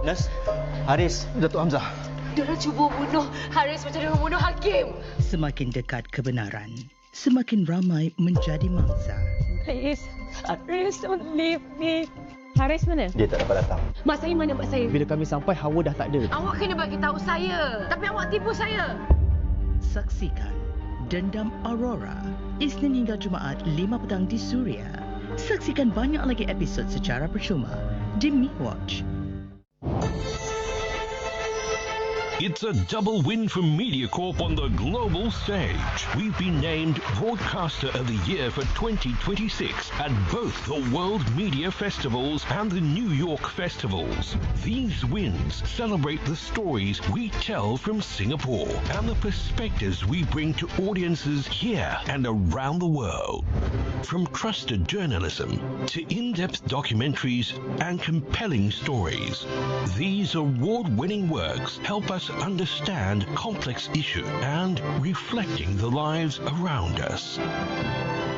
Nas, Haris, Datuk Hamzah. Diorang cuba bunuh Haris macam dia membunuh Hakim. Semakin dekat kebenaran, semakin ramai menjadi mangsa. Please, Haris, don't leave me. Haris mana? Dia tak dapat datang. Mak saya mana mak saya? Bila kami sampai, Hawa dah tak ada. Awak kena bagi tahu saya. Tapi awak tipu saya. Saksikan Dendam Aurora, Isnin hingga Jumaat 5 petang di Suria. Saksikan banyak lagi episod secara percuma di MeWatch. It's a double win for MediaCorp on the global stage. We've been named Broadcaster of the Year for 2026 at both the World Media Festivals and the New York Festivals. These wins celebrate the stories we tell from Singapore and the perspectives we bring to audiences here and around the world. From trusted journalism to in-depth documentaries and compelling stories, these award-winning works help us understand complex issues and reflecting the lives around us.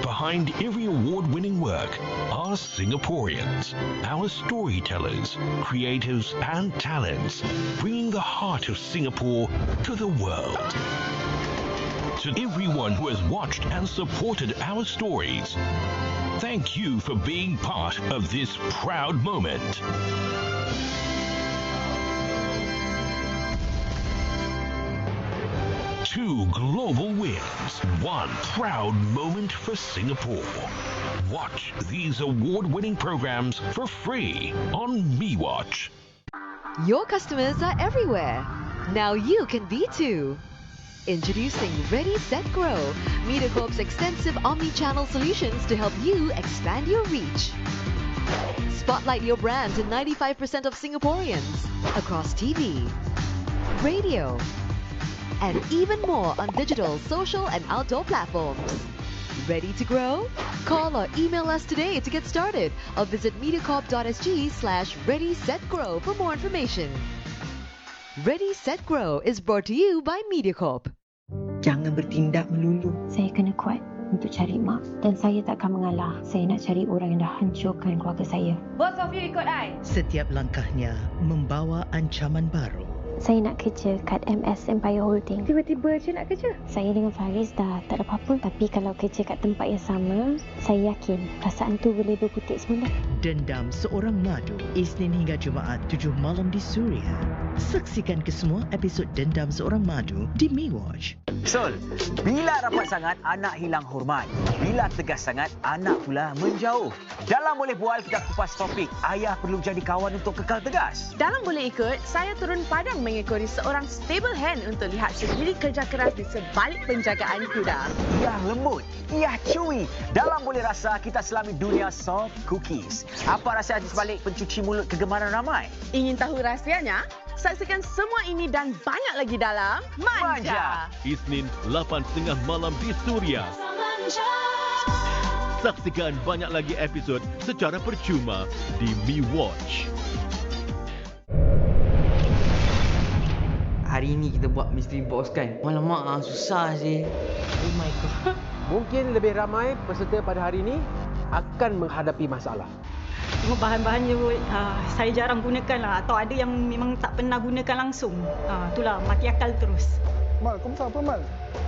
Behind every award-winning work are Singaporeans, our storytellers, creatives and talents, bringing the heart of Singapore to the world. To everyone who has watched and supported our stories, thank you for being part of this proud moment. 2 global wins, 1 proud moment for Singapore. Watch these award-winning programs for free on MeWatch. Your customers are everywhere. Now you can be too. Introducing Ready, Set, Grow, MediaCorp's extensive omni-channel solutions to help you expand your reach. Spotlight your brand to 95% of Singaporeans across TV, radio, and even more on digital, social, and outdoor platforms. Ready to grow? Call or email us today to get started or visit mediacorp.sg/readysetgrow for more information. Ready, Set, Grow is brought to you by MediaCorp. Jangan bertindak melulu. Saya kena kuat untuk cari mak dan saya tak akan mengalah. Saya nak cari orang yang dah hancurkan keluarga saya. Both of you ikut I. Setiap langkahnya membawa ancaman baru. Saya nak kerja kat MS Empire Holding. Tiba-tiba je nak kerja? Saya dengan Faris dah tak ada apa-apa. Tapi kalau kerja kat tempat yang sama, saya yakin perasaan tu boleh berkutik semula. Dendam Seorang Madu, Isnin hingga Jumaat 7 malam di Suria. Saksikan kesemua episod Dendam Seorang Madu di MeWatch. Sol, bila rapat sangat, anak hilang hormat. Bila tegas sangat, anak pula menjauh. Dalam Boleh Bual, kita kupas topik ayah perlu jadi kawan untuk kekal tegas. Dalam Boleh Ikut, saya turun padang mengikuti seorang stable hand untuk lihat sendiri kerja keras di sebalik penjagaan kuda. Ia lembut, ia chewy. Dalam Boleh Rasa, kita selami dunia soft cookies. Apa rahsia di sebalik pencuci mulut kegemaran ramai? Ingin tahu rahsianya? Saksikan semua ini dan banyak lagi dalam Manja. Isnin 8.30 malam di Suria. Saksikan banyak lagi episod secara percuma di MeWatch. Hari ini kita buat mystery box kan? Alamak, susah sih. Oh my god. Mungkin lebih ramai peserta pada hari ini akan menghadapi masalah. Tengok bahan-bahannya saya jarang gunakan lah, atau ada yang memang tak pernah gunakan langsung. Itulah mati akal terus. Mal, kau masak apa Mal?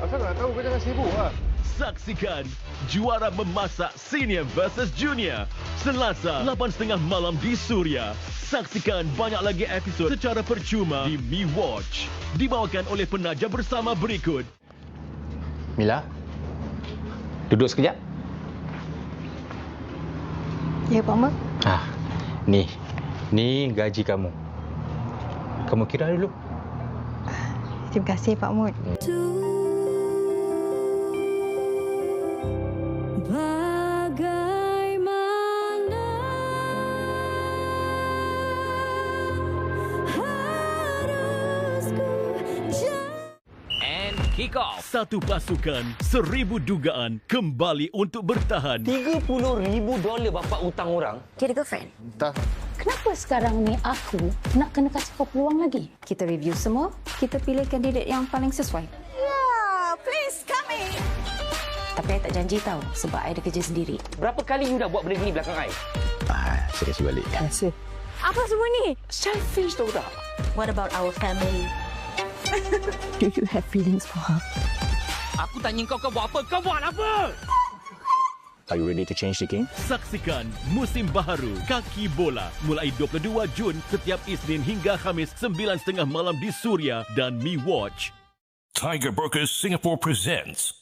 Asal tak tahu, kau jangan sibuk lah. Saksikan Juara Memasak Senior vs Junior Selasa 8.30 malam di Suria. Saksikan banyak lagi episod secara percuma di MeWatch. Dibawakan oleh penaja bersama berikut. Mila, duduk sekejap. Ya, Pak Mak. Ni gaji kamu. Kamu kira dulu. Terima kasih, Pak Mut. Kick off. Satu pasukan, 1000 dugaan kembali untuk bertahan. $30,000 bapak utang orang. Jadi girlfriend? Tak. Kenapa sekarang ni aku nak kena kasih kau peluang lagi? Kita review semua, kita pilih kandidat yang paling sesuai. Yeah, please come in. Tapi I tak janji tau, sebab I ada kerja sendiri. Berapa kali you dah buat benda ni belakang I? Saya kasih balik. Terima kasih. Apa semua ni? Selfish tahu tak? What about our family? Do you have feelings for her? Aku tanya kau buat apa? Kau buat apa? Are you ready to change the game? Saksikan musim baharu Kaki Bola mulai 22 Jun setiap Isnin hingga Khamis 9:30 malam di Suria dan Mi Watch. Tiger Brokers Singapore presents.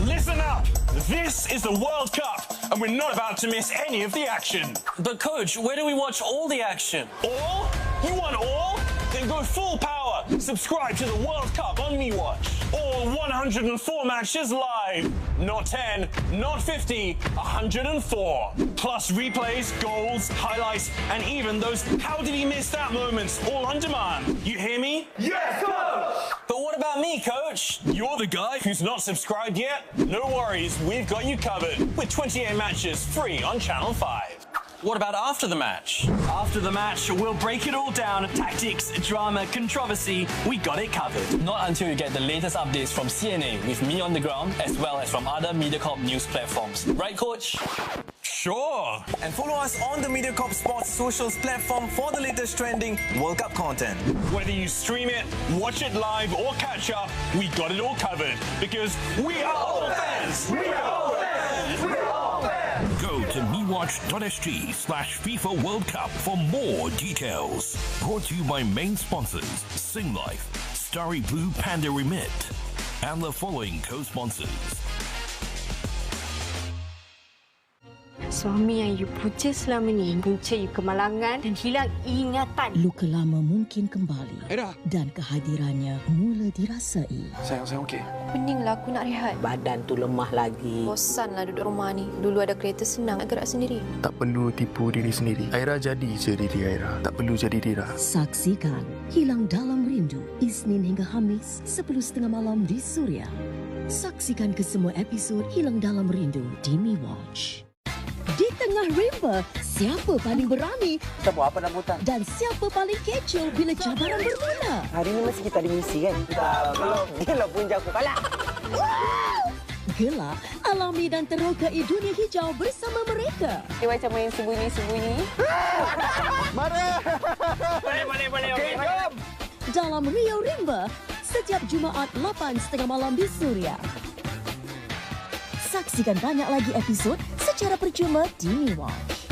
Listen up! This is the World Cup, and we're not about to miss any of the action. But coach, where do we watch all the action? All? You want all? Then go full power. Subscribe to the World Cup on MeWatch. All 104 matches live. Not 10, not 50, 104. Plus replays, goals, highlights, and even those how did he miss that moments all on demand. You hear me? Yes, coach! But what about me, coach? You're the guy who's not subscribed yet? No worries, we've got you covered with 28 matches free on Channel 5. What about after the match? After the match, we'll break it all down. Tactics, drama, controversy, we got it covered. Not until you get the latest updates from CNA with me on the ground, as well as from other MediaCorp news platforms. Right, coach? Sure. And follow us on the MediaCorp Sports Socials platform for the latest trending World Cup content. Whether you stream it, watch it live, or catch up, we got it all covered. Because we are all fans! We are all fans! We are all fans! Go to mewatch.sg/FIFA World Cup for more details. Brought to you by main sponsors Singlife, Starry Blue Panda Remit, and the following co-sponsors. Suami yang you puja selama ni punca you kemalangan dan hilang ingatan. Luka lama mungkin kembali. Aira. Dan kehadirannya mula dirasai. Sayang okey. Peninglah aku nak rehat. Badan tu lemah lagi. Bosanlah duduk rumah ni. Dulu ada kereta senang nak gerak sendiri. Tak perlu tipu diri sendiri. Aira jadi je diri Aira. Tak perlu jadi Dira. Saksikan Hilang Dalam Rindu Isnin hingga Khamis 10:30 malam di Suria. Saksikan kesemua episod Hilang Dalam Rindu di MeWatch. Di tengah rimba, siapa paling berani? Kita buat apa rambutan? Dan siapa paling kecoh bila cabaran bermula? Hari ni mesti kita ada misi kan? Belum. Dia lah punca aku kalah. Gelak, alami dan terokai dunia hijau bersama mereka. Dia macam main sembunyi-sembunyi. Mari! Boleh. Okey, jom! Dalam Rio Rimba, setiap Jumaat 8:30 malam di Suria. Saksikan banyak lagi episod secara percuma di MeWatch.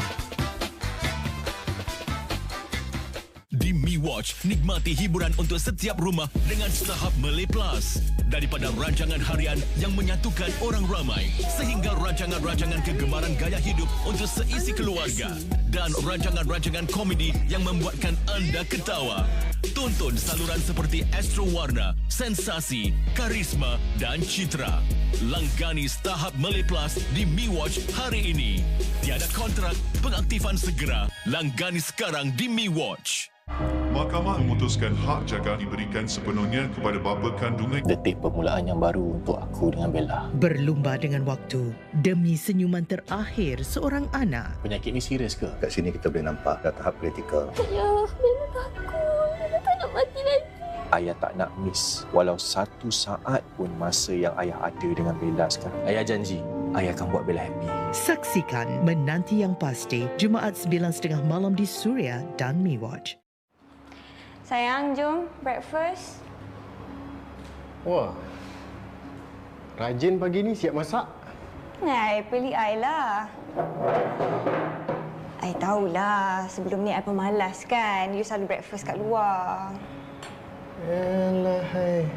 Di MeWatch, nikmati hiburan untuk setiap rumah dengan Starhub Malay Plus. Daripada rancangan harian yang menyatukan orang ramai sehingga rancangan-rancangan kegemaran gaya hidup untuk seisi keluarga dan rancangan-rancangan komedi yang membuatkan anda ketawa. Tonton saluran seperti Astro Warna, Sensasi, Karisma dan Citra. Langgani Starhub Malay Plus di MeWatch hari ini. Tiada kontrak, pengaktifan segera. Langgani sekarang di MeWatch. Mahkamah memutuskan hak jaga diberikan sepenuhnya kepada bapa kandungan. Detik permulaan yang baru untuk aku dengan Bella. Berlumba dengan waktu demi senyuman terakhir seorang anak. Penyakit ni serius ke? Kat sini kita boleh nampak dah tahap kritikal. Ayah, Bella takut. Bella tak nak mati lagi. Ayah tak nak miss walau satu saat pun masa yang ayah ada dengan Bella sekarang. Ayah janji, ayah akan buat Bella happy. Saksikan Menanti Yang Pasti Jumaat 9:30 malam di Suria dan MeWatch. Sayang, jom breakfast. Wah. Rajin pagi ni siap masak. Pilih I lah. I tahulah sebelum ni I pemalas kan. You selalu breakfast kat luar. Alah, hai.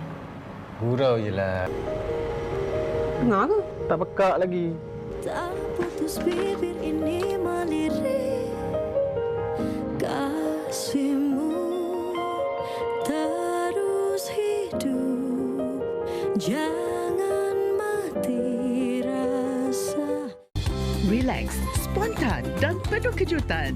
Gurau je lah. Dengar ke? Tak pekak lagi. Tak putus bibir ini melirik kasihmu terus hidup, jangan mati rasa. Relax, spontan dan penuh kejutan.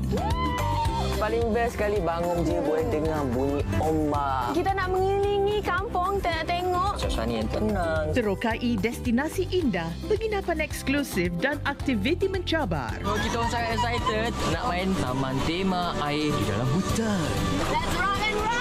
Paling best sekali bangun je boleh dengar bunyi ombak. Kita nak mengelilingi kampung, tak nak tengok. Suasana yang tenang. Terokai destinasi indah, penginapan eksklusif dan aktiviti mencabar. Kita orang sangat excited nak main taman tema air di dalam hutan. Let's rock and roll!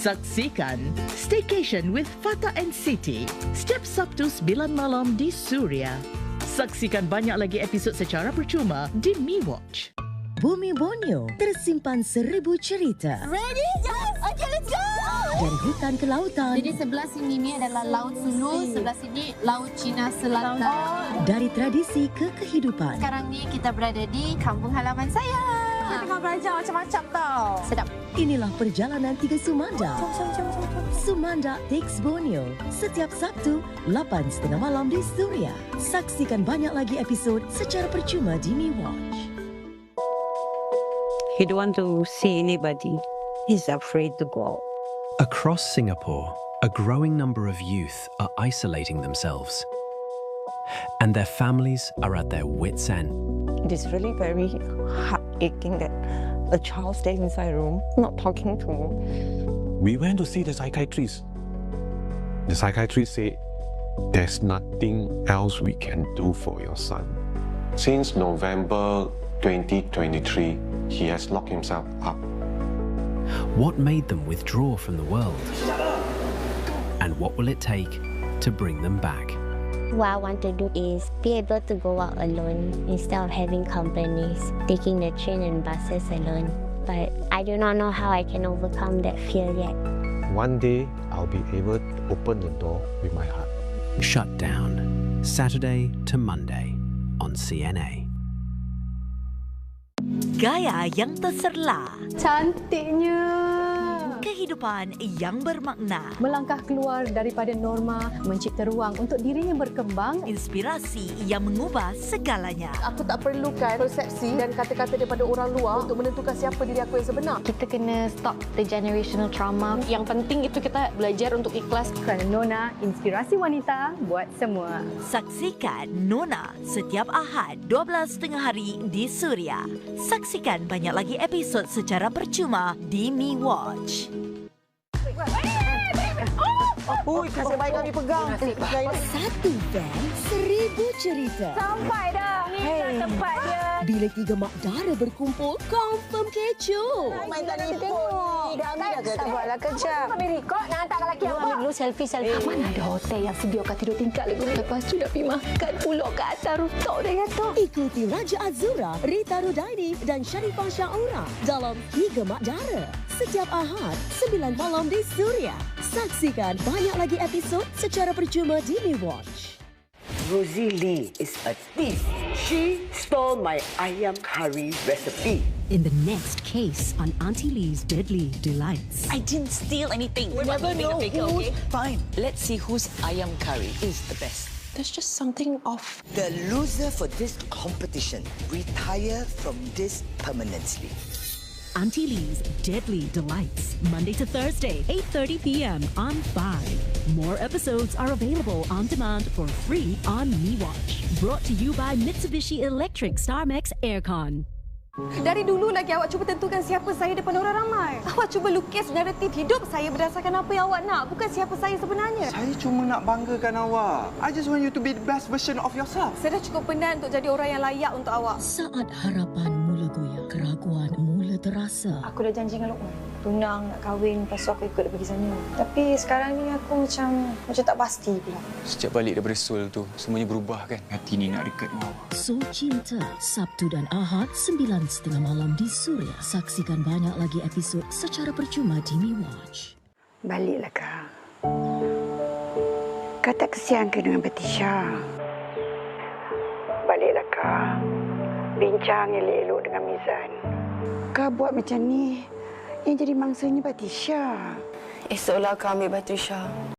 Saksikan Staycation with Fata and Siti setiap Sabtu 9 malam di Suria. Saksikan banyak lagi episod secara percuma di MeWatch. Bumi Borneo tersimpan 1000 cerita. Ready? Yes! Okay, let's go! Dari hutan ke lautan. Jadi sebelah sini ni adalah Laut Sulu, sebelah sini Laut Cina Selatan. Dari tradisi ke kehidupan. Sekarang ni kita berada di kampung halaman saya. Kita tengah belajar macam-macam tau. Sedap. Inilah perjalanan 3 Sumanda. Sumanda Takes Borneo. Setiap Sabtu, 8:30 malam di Suria. Saksikan banyak lagi episod secara percuma di MeWatch. He don't want to see anybody. He's afraid to go out. Across Singapore, a growing number of youth are isolating themselves. And their families are at their wits' end. It is really very heart-aching that a child stays inside a room, not talking to me. We went to see the psychiatrist. The psychiatrist said, there's nothing else we can do for your son. Since November 2023, he has locked himself up. What made them withdraw from the world? And what will it take to bring them back? What I want to do is be able to go out alone instead of having companies, taking the train and buses alone. But I do not know how I can overcome that fear yet. One day, I'll be able to open the door with my heart. Shut Down, Saturday to Monday on CNA. Gaya yang terserlah. Cantiknya. Kehidupan yang bermakna. Melangkah keluar daripada norma, mencipta ruang untuk dirinya berkembang. Inspirasi yang mengubah segalanya. Aku tak perlukan persepsi dan kata-kata daripada orang luar untuk menentukan siapa diri aku yang sebenar. Kita kena stop the generational trauma. Yang penting itu kita belajar untuk ikhlas. Kerana Nona, inspirasi wanita buat semua. Saksikan Nona setiap Ahad 12:30 hari di Suria. Saksikan banyak lagi episod secara percuma di MeWatch. Ui, kasih baik kami pegang. Satu van, 1000 cerita. Sampai dah. Ni dah tempat dia. Bila 3 mak dara berkumpul, confirm kecoh. Main tak nipu. Dah ambil dah ke? Sabarlah kejap. Ambil record nak hantar lelaki apa? Ambil dulu selfie. Mana ada hotel yang sediakan tidur tingkat lagi ni. Lepas tu nak pergi makan pulak kat atas rooftop dia kata. Ikuti Raja Azura, Rita Rudaini dan Sharifah Syaura dalam 3 Mak Dara. Setiap Ahad, 9 malam di Suria. Saksikan banyak lagi episod secara percuma di MeWatch. Rosie Lee is a thief. She stole my ayam curry recipe. In the next case on Auntie Lee's Deadly Delights. I didn't steal anything. We never know who's Fine. Let's see whose ayam curry is the best. There's just something off. The loser for this competition retire from this permanently. Auntie Lee's Deadly Delights, Monday to Thursday, 8:30 p.m. on 5. More episodes are available on demand for free on MeWatch. Brought to you by Mitsubishi Electric Starmex Aircon. Dari dulu lagi awak cuba tentukan siapa saya depan orang ramai. Awak cuba lukis naratif hidup saya berdasarkan apa yang awak nak, bukan siapa saya sebenarnya. Saya cuma nak banggakan awak. I just want you to be the best version of yourself. Saya dah cukup penat untuk jadi orang yang layak untuk awak. Saat harapan mula goyah, keraguan mula terasa. Aku dah janji dengan Luqman. Tunang nak kahwin, lepas tu aku ikut dia pergi sana. Tapi sekarang ni aku macam tak pasti pula. Sejak balik daripada Seoul tu, semuanya berubah kan? Hati ni nak dekat dengan awak. So Cinta, Sabtu dan Ahad, 9:30 malam di Suria. Saksikan banyak lagi episod secara percuma di MeWatch. Baliklah Kak. Kak tak kesian ke dengan Batisha? Baliklah Kak. Bincang elok-elok dengan Mizan. Kak buat macam ni, yang jadi mangsanya Batisha. Esoklah kau ambil Batisha.